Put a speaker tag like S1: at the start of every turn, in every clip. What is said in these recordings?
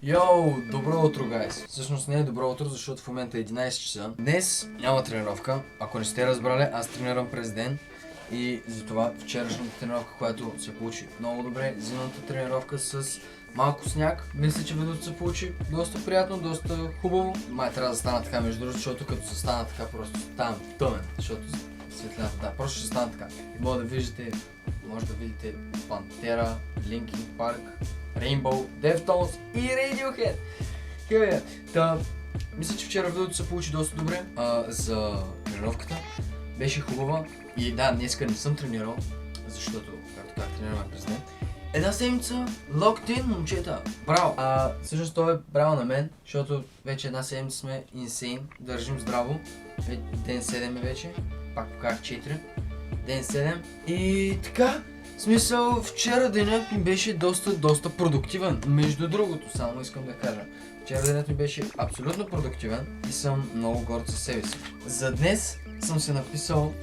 S1: Йоу, добро утро, гайс! Всъщност не е добро утро, защото в момента е 11 часа. Днес няма тренировка. Ако не сте разбрали, аз тренирам през ден. И затова вчерашната тренировка, която се получи много добре, зимната тренировка с малко сняг, мисля, че видеото се получи доста приятно, доста хубаво. Май трябва да стана така между другото, защото като се стана така просто ставам тъмен, защото светлината, да, просто ще стана така. И може да видите Пантера, Linkin Park, Rainbow, Deftones и Radiohead. Мисля, че вчера видеото се получи доста добре за тренировката. Беше хубава и да, днеска не съм тренирал, защото, както казах, тренираме през ден. Една седмица, locked in, момчета. Браво! Всъщност той е браво на мен, защото вече една седмица сме insane, държим здраво. Ден 7 е вече, пак показах 4. Ден 7 и така. В смисъл, вчера денят ми беше доста продуктивен. Между другото, само искам да кажа. Вчера денят ми беше абсолютно продуктивен и съм много горд със себе си. За днес съм се написал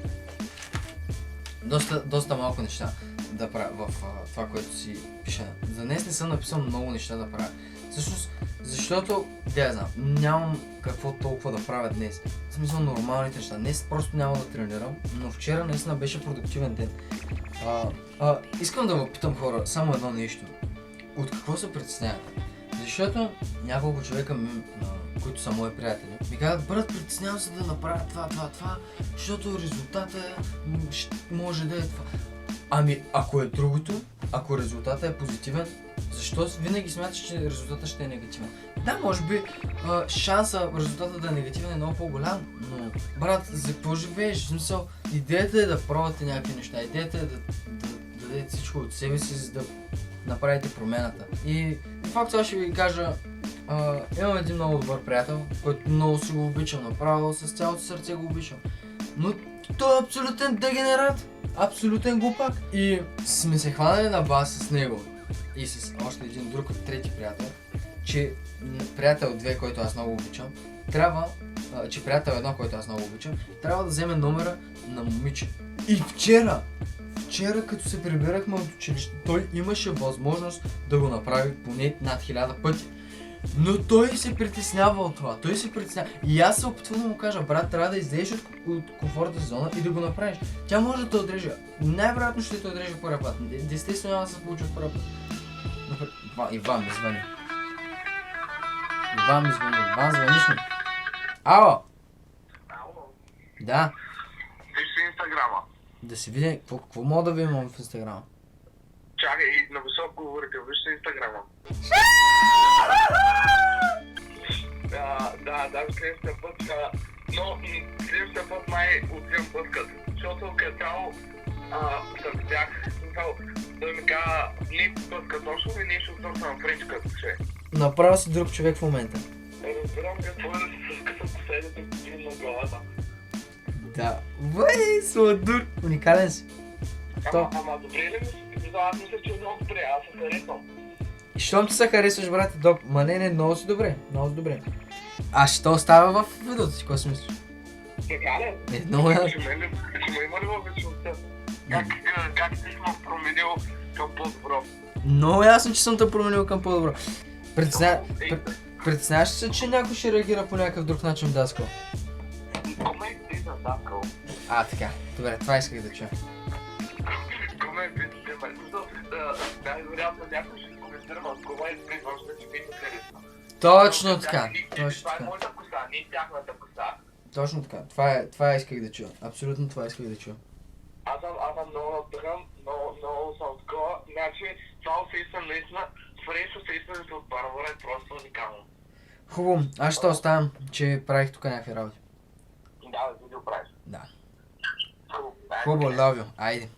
S1: доста малко неща да правя в това, което си пиша. За днес не съм написал много неща да правя. Всъщност, защото, да знам, нямам какво толкова да правя днес. В смисъл, нормалните неща. Днес просто няма да тренирам, но вчера наистина беше продуктивен ден. Искам да попитам хора само едно нещо. От какво се притеснявате? Защото няколко човека, които са мои приятели, ми казват: брат, притеснявам се да направя това, защото резултата може да е това. Ами, ако е другото, ако резултатът е позитивен, защо винаги смяташ, че резултатът ще е негативен? Да, може би шанса резултатът да е негативен е много по-голям, но брат, за какво живееш? В смисъл, идеята е да пробвате някакви неща, идеята е да дадете всичко от себе си, за да направите промената. И факт аз ще ви кажа, имам един много добър приятел, който много си го обичам, направо с цялото сърце го обичам. Но той е абсолютен дегенерат, абсолютен глупак. И сме се хванали на бас с него и с още един друг трети приятел, че приятел 2, който аз много обичам, приятел 1, който аз много обичам, трябва да вземе номера на момиче. И вчера, като се прибирахме от училище, той имаше възможност да го направи поне над 1000 пъти. Но той се притеснява от това, И аз се опитвам да му кажа: брат, трябва да излезеш от комфортната зона и да го направиш. Тя може да те отреже. Най-вероятно ще те отреже първи път. Естествено няма да се получи от първи път. Иван ми звъни. Иван, звъниш ми. Ало!
S2: Ало?
S1: Да.
S2: Виж си Инстаграма.
S1: Да си видя, какво мога да видим в Инстаграма?
S2: Чакай, на високо говорите, виж си Инстаграма. Да, следващия път, но следващия път май отивам пъскът, защото като цяло съм видях, той ми каза: не пъскът точно и нещо точно на френчка че.
S1: Направо си друг човек в момента.
S2: Разбирам какво е да се съскъсам последните на главата.
S1: Да. Въй, сладур! Уникален си.
S2: Ама добре ли ми си? Аз мисля, че е много добре, аз се харесвам.
S1: И щом ти се харесваш, брат, ма не, много си добре, А що остава в видеото си, какво си мислиш?
S2: Така ли?
S1: Много ясно.
S2: Ще ме има ли във вечността? Как ти си ме променил към по-добро?
S1: Много ясно, че съм те променил към по-добро. Притесняваш се, че някой ще реагира по някакъв друг начин, Даскал?
S2: Комент ти за Даскал.
S1: Така. Добре, това исках да чуя.
S2: Комент ти за Даскал. Най-вероятно някой ще коментира в комент ти, защото че ти се харесва.
S1: Точно така.
S2: Това е моята коса, не тяхната коса.
S1: Точно така. Това исках да чуя. Абсолютно това исках да чуя.
S2: Аз съм много напръган, много съм такова. Значи, това усещам наистина, фреш усещането от Барбара е просто уникално.
S1: Хубаво, аз ще оставям, че правих тук някакви работи.
S2: Да, видео правиш.
S1: Да.
S2: Хубаво,
S1: love you. Айде.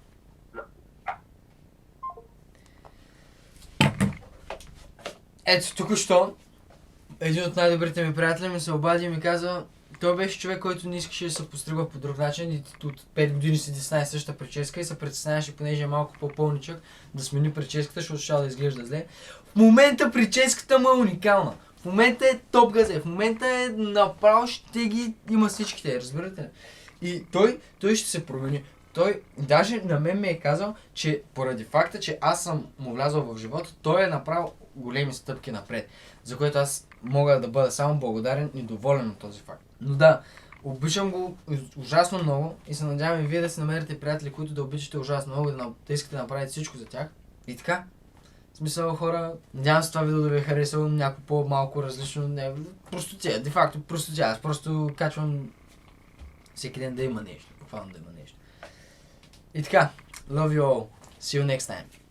S1: Ето, току-що един от най-добрите ми приятели ми се обади и ми каза: той беше човек, който не искаше да се постригва по друг начин и от 5 години си с същата прическа и се притесняваше, понеже е малко по-пълничък, да смени прическата, защото ще да изглежда зле. В момента прическата му е уникална. В момента е топ газе, в момента е направо, ще ги има всичките, разбирате? И той ще се промени. Той даже на мен ми е казал, че поради факта, че аз съм му влязъл в живота, той е направил големи стъпки напред, за което аз мога да бъда само благодарен и доволен от този факт. Но да, обичам го ужасно много и се надявам и вие да си намерите приятели, които да обичате ужасно много и да искате да направите всичко за тях. И така. В смисъл, хора, надявам се това видео да ви е харесало, някакво по-малко различно, не, простотия, де-факто простотия, аз просто качвам всеки ден да има нещо, буквално да има нещо. И така, love you all, see you next time.